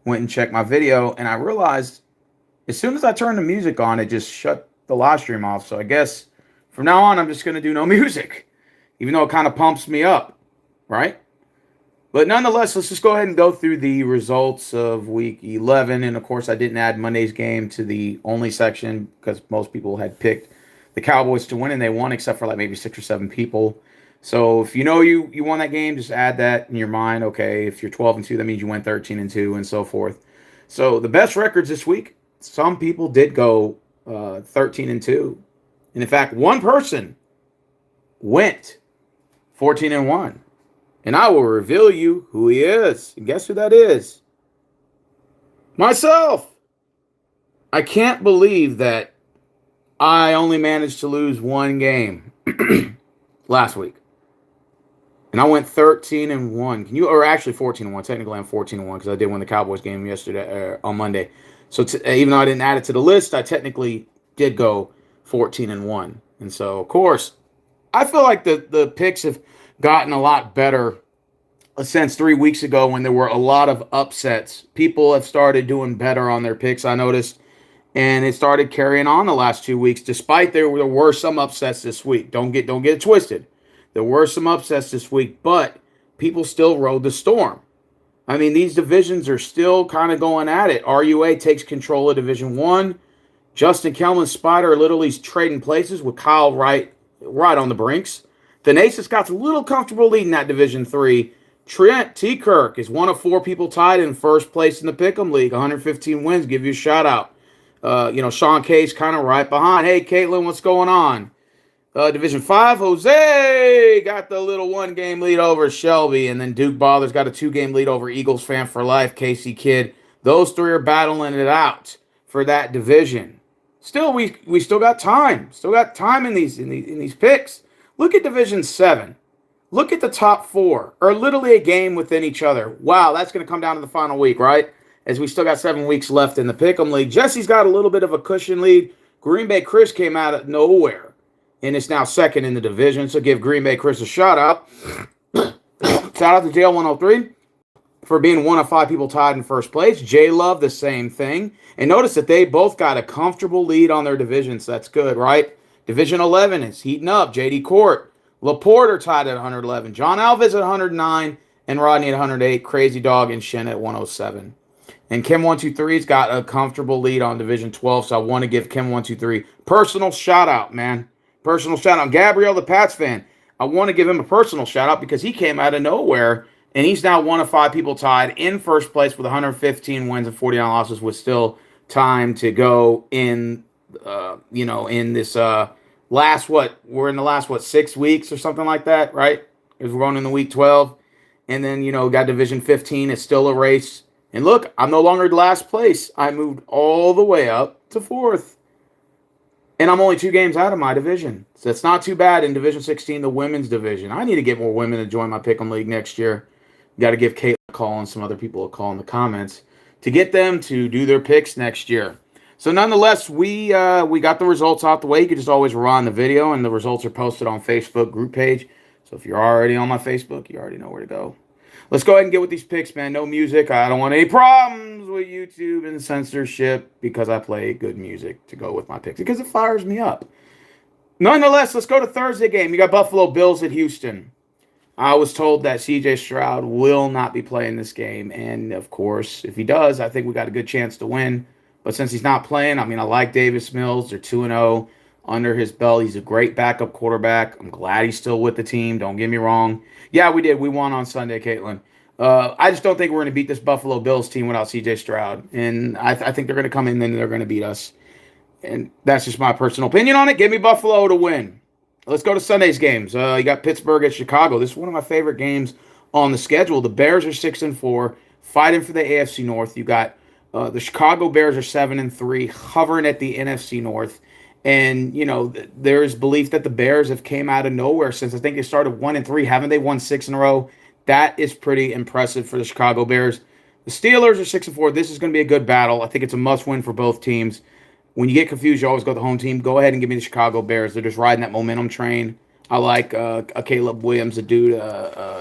went and checked my video, and I realized as soon as I turned the music on, it just shut the live stream off. So I guess from now on, I'm just going to do no music, even though it kind of pumps me up, right? But nonetheless, let's just go ahead and go through the results of week 11. And of course, I didn't add Monday's game to the only section because most people had picked the Cowboys to win, and they won, except for like maybe 6 or 7 people. So if you know you won that game, just add that in your mind. Okay, if you're 12-2, that means you went 13-2, and so forth. So the best records this week, some people did go 13-2, and in fact, one person went 14-1. And I will reveal you who he is. And guess who that is? Myself. I can't believe that I only managed to lose one game last week. And I went 13-1. Can you, or actually 14-1. Technically, I'm 14-1 because I did win the Cowboys game yesterday on Monday. So even though I didn't add it to the list, I technically did go 14-1. And so, of course, I feel like the picks have gotten a lot better since 3 weeks ago when there were a lot of upsets. People have started doing better on their picks, I noticed, and it started carrying on the last 2 weeks. Despite there were some upsets this week. Don't get it twisted. There were some upsets this week, but people still rode the storm. I mean, these divisions are still kind of going at it. RUA takes control of Division 1. Justin Kelman's Spider literally is trading places with Kyle right on the brinks. Thanasis got a little comfortable leading that Division 3. Trent T. Kirk is one of 4 people tied in first place in the Pick'em League. 115 wins. Give you a shout out. Sean K's kind of right behind. Hey, Caitlin, what's going on? Division 5, Jose got the little 1-game lead over Shelby. And then Duke Ballers got a 2-game lead over Eagles Fan for Life, Casey Kidd. Those 3 are battling it out for that division. Still, we still got time. Still got time in these picks. Look at Division 7. Look at the top 4, or literally a game within each other. Wow, that's going to come down to the final week, right? As we still got 7 weeks left in the Pick'em League. Jesse's got a little bit of a cushion lead. Green Bay Chris came out of nowhere, and it's now second in the division. So give Green Bay Chris a shout out. Shout out to JL103 for being one of 5 people tied in first place. J Love, the same thing. And notice that they both got a comfortable lead on their divisions. That's good, right? Division 11 is heating up. JD Court. LaPorter tied at 111. John Alves at 109. And Rodney at 108. Crazy Dog and Shen at 107. And Kim123's got a comfortable lead on Division 12. So I want to give Kim123 personal shout out, man. Personal shout out. Gabriel, the Pats fan. I want to give him a personal shout out because he came out of nowhere. And he's now one of 5 people tied in first place with 115 wins and 49 losses with still time to go in, in this we're in the last 6 weeks or something like that, right? Because we're going in the week 12. And then, got Division 15. It's still a race. And look, I'm no longer last place. I moved all the way up to 4th. And I'm only 2 games out of my division. So it's not too bad in Division 16, the women's division. I need to get more women to join my Pick'em League next year. Got to give Kate a call and some other people a call in the comments to get them to do their picks next year. So nonetheless, we got the results out the way. You can just always rewind the video, and the results are posted on Facebook group page. So if you're already on my Facebook, you already know where to go. Let's go ahead and get with these picks, man. No music. I don't want any problems with YouTube and censorship because I play good music to go with my picks because it fires me up. Nonetheless, let's go to Thursday game. You got Buffalo Bills at Houston. I was told that C.J. Stroud will not be playing this game. And, of course, if he does, I think we got a good chance to win. But since he's not playing, I like Davis Mills. They're 2-0 under his belt. He's a great backup quarterback. I'm glad he's still with the team. Don't get me wrong. Yeah, we did. We won on Sunday, Caitlin. I just don't think we're going to beat this Buffalo Bills team without C.J. Stroud. And I think they're going to come in and they're going to beat us. And that's just my personal opinion on it. Give me Buffalo to win. Let's go to Sunday's games. You got Pittsburgh at Chicago. This is one of my favorite games on the schedule. The Bears are 6-4, fighting for the AFC North. You got the Chicago Bears are 7-3, hovering at the NFC North. And, there's belief that the Bears have came out of nowhere since I think they started 1-3. Haven't they won 6 in a row? That is pretty impressive for the Chicago Bears. The Steelers are 6-4. This is going to be a good battle. I think it's a must-win for both teams. When you get confused, you always go to the home team. Go ahead and give me the Chicago Bears. They're just riding that momentum train. I like a Caleb Williams, a dude,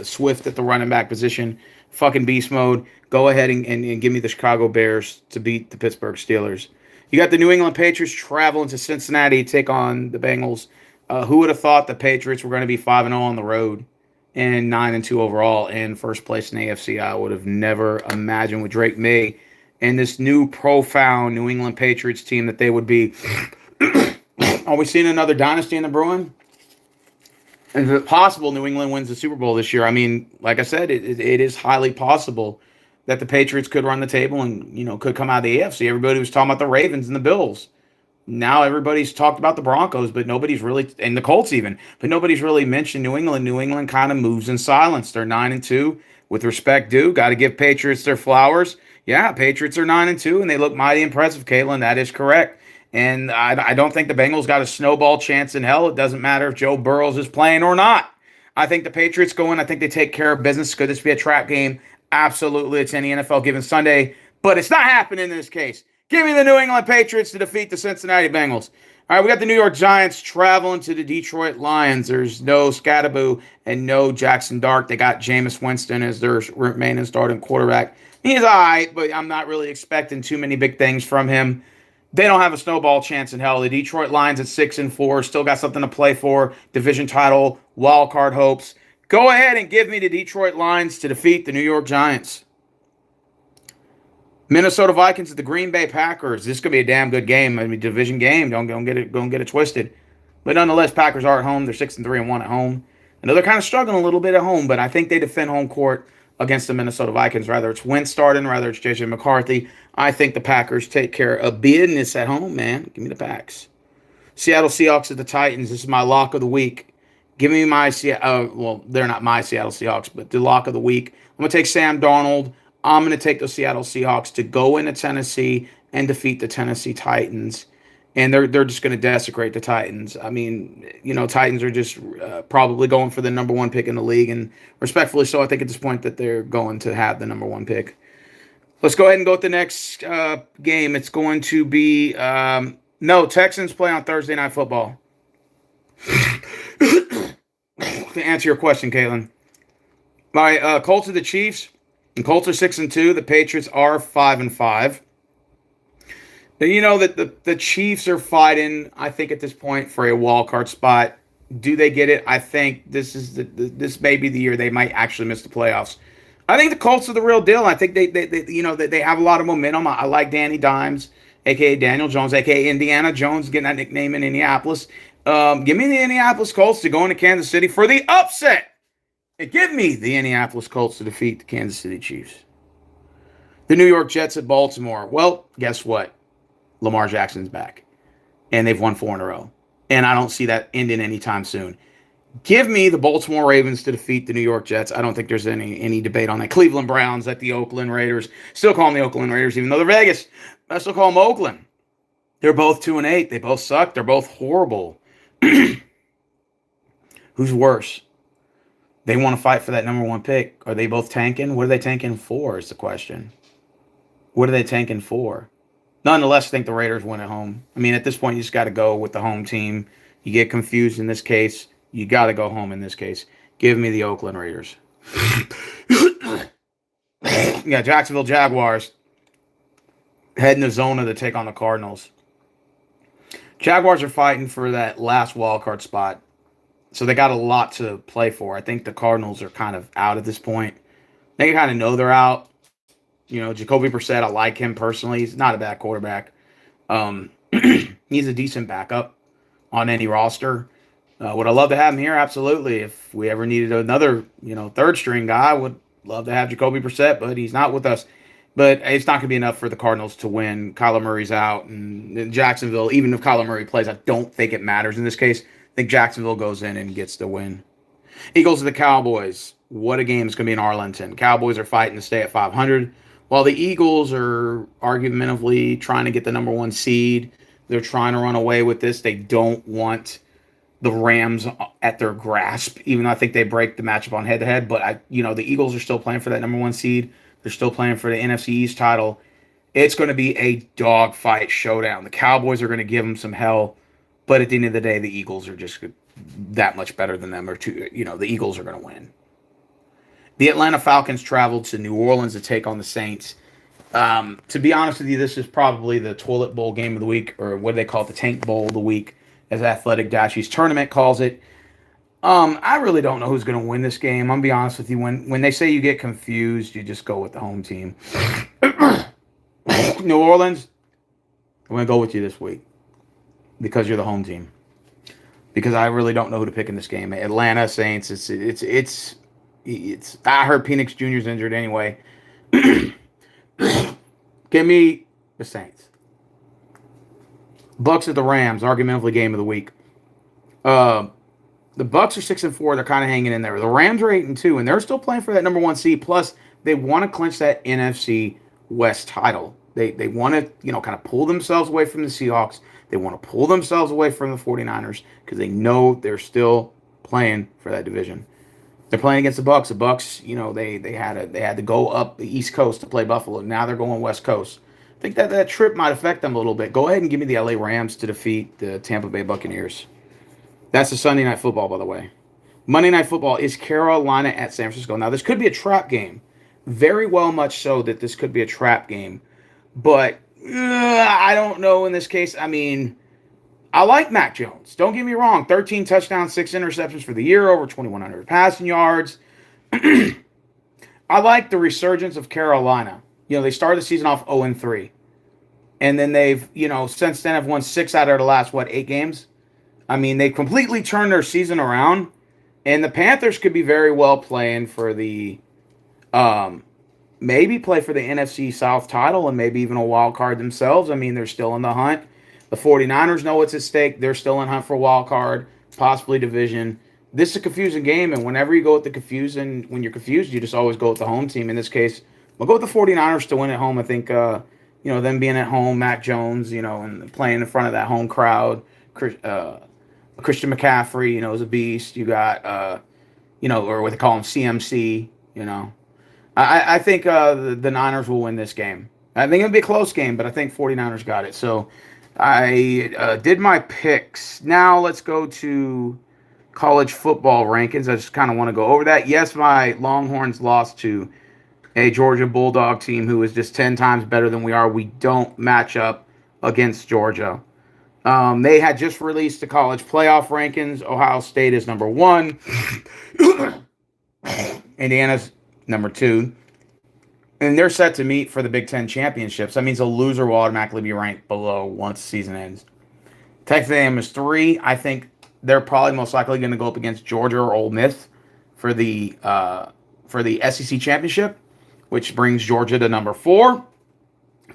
Swift at the running back position fucking beast mode. Go ahead and give me the Chicago Bears to beat the Pittsburgh Steelers. You got the New England Patriots traveling to Cincinnati to take on the Bengals. Who would have thought the Patriots were going to be 5-0 on the road and 9-2 overall in first place in the AFC? I would have never imagined with Drake May and this new profound New England Patriots team that they would be. Are we seeing another dynasty in the brewing? Is it possible New England wins the Super Bowl this year? I mean, like I said, it is highly possible that the Patriots could run the table and, could come out of the AFC. Everybody was talking about the Ravens and the Bills. Now everybody's talked about the Broncos, but nobody's really, and the Colts even, but nobody's really mentioned New England. New England kind of moves in silence. They're 9-2. With respect due, got to give Patriots their flowers. Yeah, Patriots are 9-2, and they look mighty impressive, Caitlin. That is correct. And I don't think the Bengals got a snowball chance in hell. It doesn't matter if Joe Burrows is playing or not. I think the Patriots go in. I think they take care of business. Could this be a trap game? Absolutely. It's any NFL given Sunday, but it's not happening in this case. Give me the New England Patriots to defeat the Cincinnati Bengals. All right, we got the New York Giants traveling to the Detroit Lions. There's no Scatterboo and no Jackson Dart. They got Jameis Winston as their remaining starting quarterback. He's all right, but I'm not really expecting too many big things from him. They don't have a snowball chance in hell. The Detroit Lions at 6-4 still got something to play for. Division title, wild card hopes. Go ahead and give me the Detroit Lions to defeat the New York Giants. Minnesota Vikings at the Green Bay Packers. This could be a damn good game. I mean, division game. Don't get it twisted. But nonetheless, Packers are at home. They're 6-3-1 at home. I know they're kind of struggling a little bit at home, but I think they defend home court against the Minnesota Vikings. Rather it's Wentz starting, rather it's J.J. McCarthy. I think the Packers take care of business at home, man. Give me the Packs. Seattle Seahawks at the Titans. This is my lock of the week. Give me my well, they're not my Seattle Seahawks, but the lock of the week. I'm going to take Sam Darnold. I'm going to take the Seattle Seahawks to go into Tennessee and defeat the Tennessee Titans. And they're just going to desecrate the Titans. I mean, Titans are just probably going for the number one pick in the league. And respectfully so, I think at this point that they're going to have the number one pick. Let's go ahead and go with the next game. It's going to be, Texans play on Thursday Night Football. To answer your question, Caitlin. My Colts are the Chiefs. The Colts are 6-2. The Patriots are 5-5. You know that the Chiefs are fighting, I think, at this point for a wild card spot. Do they get it? I think this is this may be the year they might actually miss the playoffs. I think the Colts are the real deal. I think they have a lot of momentum. I like Danny Dimes, aka Daniel Jones, aka Indiana Jones, getting that nickname in Indianapolis. Give me the Indianapolis Colts to go into Kansas City for the upset. And give me the Indianapolis Colts to defeat the Kansas City Chiefs. The New York Jets at Baltimore. Well, guess what? Lamar Jackson's back. And they've won 4 in a row. And I don't see that ending anytime soon. Give me the Baltimore Ravens to defeat the New York Jets. I don't think there's any debate on that. Cleveland Browns at the Oakland Raiders. Still call them the Oakland Raiders, even though they're Vegas. I still call them Oakland. They're both 2-8. They both suck. They're both horrible. Who's worse? They want to fight for that number one pick. Are they both tanking? What are they tanking for is the question. What are they tanking for? Nonetheless, I think the Raiders win at home. I mean, at this point, you just got to go with the home team. You get confused in this case. You got to go home in this case. Give me the Oakland Raiders. Yeah, Jacksonville Jaguars heading to Zona to take on the Cardinals. Jaguars are fighting for that last wild card spot. So they got a lot to play for. I think the Cardinals are kind of out at this point. They kind of know they're out. Jacoby Brissett, I like him personally. He's not a bad quarterback. He's a decent backup on any roster. Would I love to have him here? Absolutely. If we ever needed another, third string guy, I would love to have Jacoby Brissett, but he's not with us. But it's not going to be enough for the Cardinals to win. Kyler Murray's out. And Jacksonville, even if Kyler Murray plays, I don't think it matters in this case. I think Jacksonville goes in and gets the win. Eagles to the Cowboys. What a game it's going to be in Arlington. Cowboys are fighting to stay at 500, while the Eagles are argumentatively trying to get the number one seed. They're trying to run away with this. They don't want the Rams at their grasp, even though I think they break the matchup on head-to-head. But, the Eagles are still playing for that number one seed. They're still playing for the NFC East title. It's going to be a dogfight showdown. The Cowboys are going to give them some hell. But at the end of the day, the Eagles are just that much better than them. The Eagles are going to win. The Atlanta Falcons traveled to New Orleans to take on the Saints. To be honest with you, this is probably the toilet bowl game of the week, or what do they call it, the tank bowl of the week, as Athletic Dashies Tournament calls it. I really don't know who's going to win this game. I'm gonna be honest with you. When they say you get confused, you just go with the home team. New Orleans, I'm going to go with you this week because you're the home team. Because I really don't know who to pick in this game. Atlanta Saints. It's. I heard Penix Jr.'s injured anyway. Give me the Saints. Bucks at the Rams. Argumentatively game of the week. The Bucks are 6-4. They're kind of hanging in there. The Rams are 8-2, and they're still playing for that number 1 seed. Plus, they want to clinch that NFC West title. They want to, kind of pull themselves away from the Seahawks. They want to pull themselves away from the 49ers because they know they're still playing for that division. They're playing against the Bucks. The Bucks, they had to go up the East Coast to play Buffalo. Now they're going West Coast. I think that trip might affect them a little bit. Go ahead and give me the LA Rams to defeat the Tampa Bay Buccaneers. That's the Sunday Night Football, by the way. Monday Night Football is Carolina at San Francisco. Now, this could be a trap game. Very well much so that this could be a trap game. But I don't know in this case. I mean, I like Mac Jones. Don't get me wrong. 13 touchdowns, 6 interceptions for the year, over 2,100 passing yards. I like the resurgence of Carolina. They started the season off 0-3. And then they've, since then have won 6 out of the last, 8 games? I mean, they completely turned their season around. And the Panthers could be very well playing for the, maybe play for the NFC South title and maybe even a wild card themselves. I mean, they're still in the hunt. The 49ers know what's at stake. They're still in hunt for a wild card, possibly division. This is a confusing game, and whenever you go with the confusion, when you're confused, you just always go with the home team. In this case, we'll go with the 49ers to win at home. I think, them being at home, Mac Jones, and playing in front of that home crowd, Christian McCaffrey, is a beast. You got, or what they call him, CMC, I think the Niners will win this game. I think it'll be a close game, but I think 49ers got it. So I did my picks. Now let's go to college football rankings. I just kind of want to go over that. Yes, my Longhorns lost to a Georgia Bulldog team who is just 10 times better than we are. We don't match up against Georgia. They had just released the college playoff rankings. Ohio State is number 1. Indiana's number 2. And they're set to meet for the Big Ten championships. That means a loser will automatically be ranked below once the season ends. Texas A&M is 3. I think they're probably most likely going to go up against Georgia or Ole Miss for the SEC championship, which brings Georgia to number 4.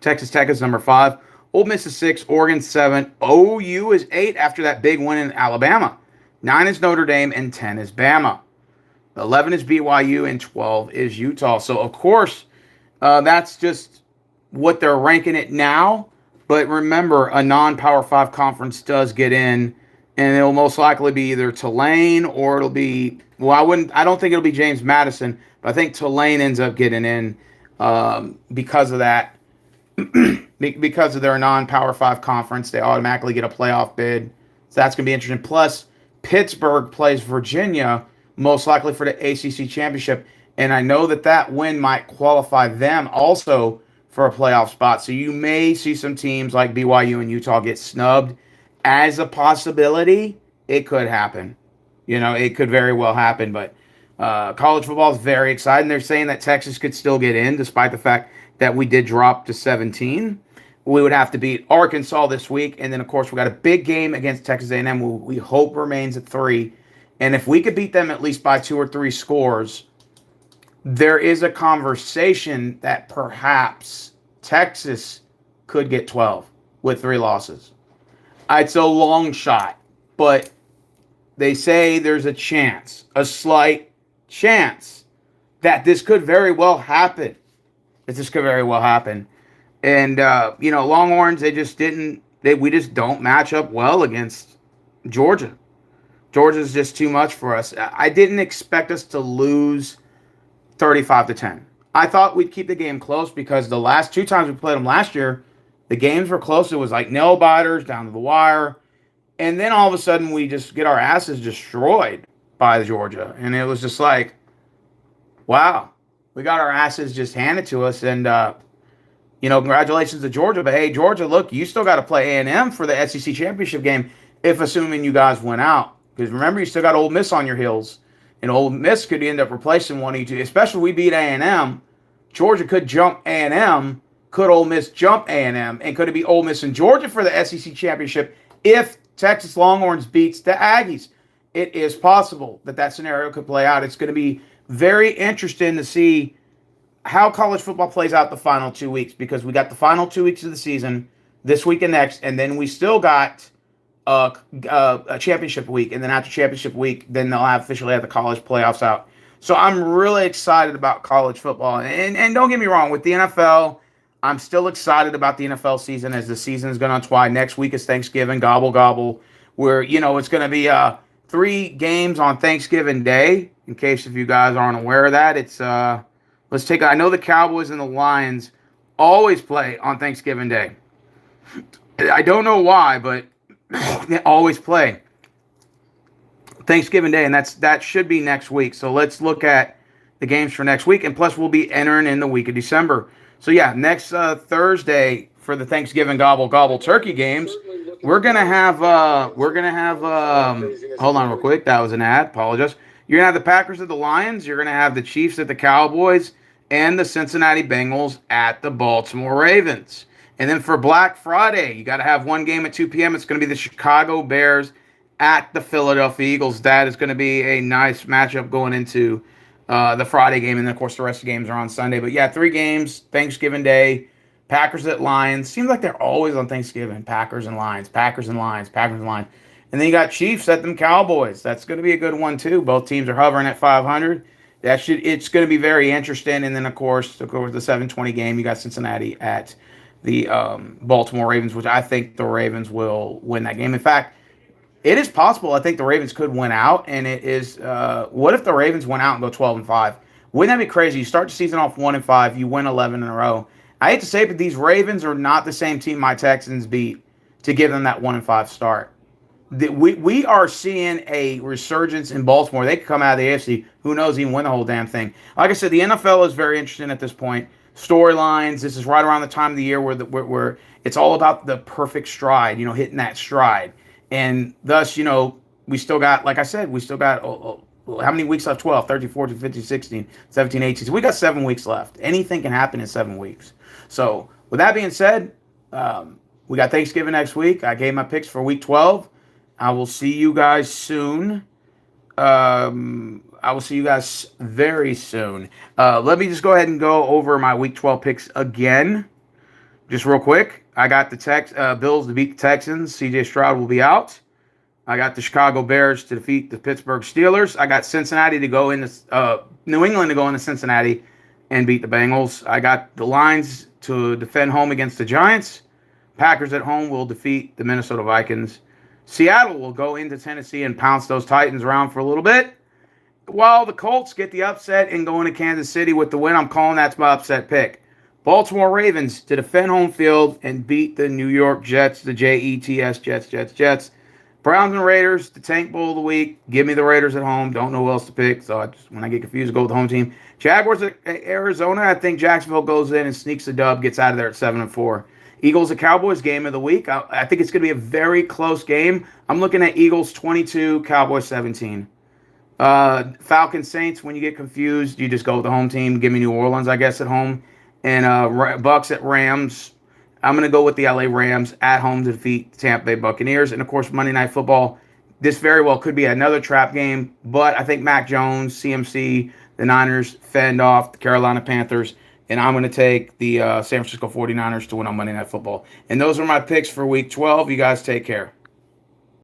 Texas Tech is number 5. Ole Miss is 6. Oregon 7. OU is 8 after that big win in Alabama. 9 is Notre Dame, and 10 is Bama. 11 is BYU, and 12 is Utah. So, of course, that's just what they're ranking it now. But remember, a non-Power 5 conference does get in, and it'll most likely be either Tulane or it'll be, I don't think it'll be James Madison, but I think Tulane ends up getting in because of that. Because of their non-Power 5 conference, they automatically get a playoff bid. So that's going to be interesting. Plus, Pittsburgh plays Virginia, most likely for the ACC championship. And I know that win might qualify them also for a playoff spot. So you may see some teams like BYU and Utah get snubbed as a possibility. It could happen. It could very well happen. But college football is very exciting. They're saying that Texas could still get in despite the fact that we did drop to 17. We would have to beat Arkansas this week. And then, of course, we got a big game against Texas A&M, who we hope remains at 3. And if we could beat them at least by 2 or 3 scores, there is a conversation that perhaps Texas could get 12 with 3 losses. It's a long shot, but they say there's a chance, a slight chance, that this could very well happen. And, Longhorns, we just don't match up well against Georgia. Georgia's just too much for us. I didn't expect us to lose 35-10. I thought we'd keep the game close because the last 2 times we played them last year, the games were close. It was like nail biters down to the wire. And then all of a sudden we just get our asses destroyed by Georgia. And it was just like, Wow. We got our asses just handed to us. And, congratulations to Georgia. But, hey, Georgia, look, you still got to play A&M for the SEC championship game if assuming you guys went out. Because remember, you still got Ole Miss on your heels. And Ole Miss could end up replacing one of you two. Especially if we beat A&M. Georgia could jump A&M. Could Ole Miss jump A&M? And could it be Ole Miss and Georgia for the SEC championship if Texas Longhorns beats the Aggies? It is possible that scenario could play out. It's going to be very interesting to see how college football plays out the final 2 weeks, because we got the final 2 weeks of the season this week and next, and then we still got a championship week, and then after championship week, then they'll officially have the college playoffs out. So I'm really excited about college football, and don't get me wrong, with the NFL, I'm still excited about the NFL season as the season is going to twine. Next week is Thanksgiving, gobble gobble, where it's going to be 3 games on Thanksgiving Day. In case if you guys aren't aware of that, it's I know the Cowboys and the Lions always play on Thanksgiving Day. I don't know why, but they always play Thanksgiving Day, and that should be next week. So let's look at the games for next week, and plus we'll be entering in the week of December. So yeah, next Thursday for the Thanksgiving gobble gobble turkey games, we're gonna have hold on real quick, that was an ad. Apologize. You're gonna have the Packers at the Lions. You're gonna have the Chiefs at the Cowboys, and the Cincinnati Bengals at the Baltimore Ravens. And then for Black Friday, you got to have one game at 2 p.m. It's going to be the Chicago Bears at the Philadelphia Eagles. That is going to be a nice matchup going into the Friday game. And then, of course, the rest of the games are on Sunday. But, yeah, 3 games, Thanksgiving Day, Packers at Lions. Seems like they're always on Thanksgiving. Packers and Lions, Packers and Lions, Packers and Lions. And then you got Chiefs at them Cowboys. That's going to be a good one, too. Both teams are hovering at 500. It's going to be very interesting. And then, of course, the 7:20 game, you got Cincinnati at the Baltimore Ravens, which I think the Ravens will win that game. In fact, it is possible I think the Ravens could win out. And it is, what if the Ravens went out and go 12-5? Wouldn't that be crazy? You start the season off 1-5, you win 11 in a row. I hate to say it, but these Ravens are not the same team my Texans beat to give them that 1-5 start. We are seeing a resurgence in Baltimore. They could come out of the AFC. Who knows, even win the whole damn thing. Like I said, the NFL is very interesting at this point. Storylines. This is right around the time of the year where it's all about the perfect stride, hitting that stride. And thus, we still got, like I said, how many weeks left? 12, 13, 14, 15, 16, 17, 18. So we got 7 weeks left. Anything can happen in 7 weeks. So with that being said, we got Thanksgiving next week. I gave my picks for week 12. I will see you guys soon. I will see you guys very soon. Let me just go ahead and go over my Week 12 picks again. Just real quick. I got the Bills to beat the Texans. C.J. Stroud will be out. I got the Chicago Bears to defeat the Pittsburgh Steelers. I got Cincinnati to go into New England to go into Cincinnati and beat the Bengals. I got the Lions to defend home against the Giants. Packers at home will defeat the Minnesota Vikings. Seattle will go into Tennessee and pounce those Titans around for a little bit. While the Colts get the upset and go into Kansas City with the win, I'm calling that's my upset pick. Baltimore Ravens to defend home field and beat the New York Jets, the Jets, Jets. Browns and Raiders, the Tank Bowl of the week. Give me the Raiders at home. Don't know who else to pick, so when I get confused, I go with the home team. Jaguars at Arizona. I think Jacksonville goes in and sneaks the dub, gets out of there at 7-4. Eagles at Cowboys, game of the week. I think it's going to be a very close game. I'm looking at Eagles 22, Cowboys 17. Falcons Saints, when you get confused, you just go with the home team. Give me New Orleans, I guess, at home. And Bucks at Rams. I'm going to go with the LA Rams at home to defeat the Tampa Bay Buccaneers. And, of course, Monday Night Football. This very well could be another trap game. But I think Mac Jones, CMC, the Niners fend off the Carolina Panthers. And I'm going to take the San Francisco 49ers to win on Monday Night Football. And those are my picks for Week 12. You guys take care.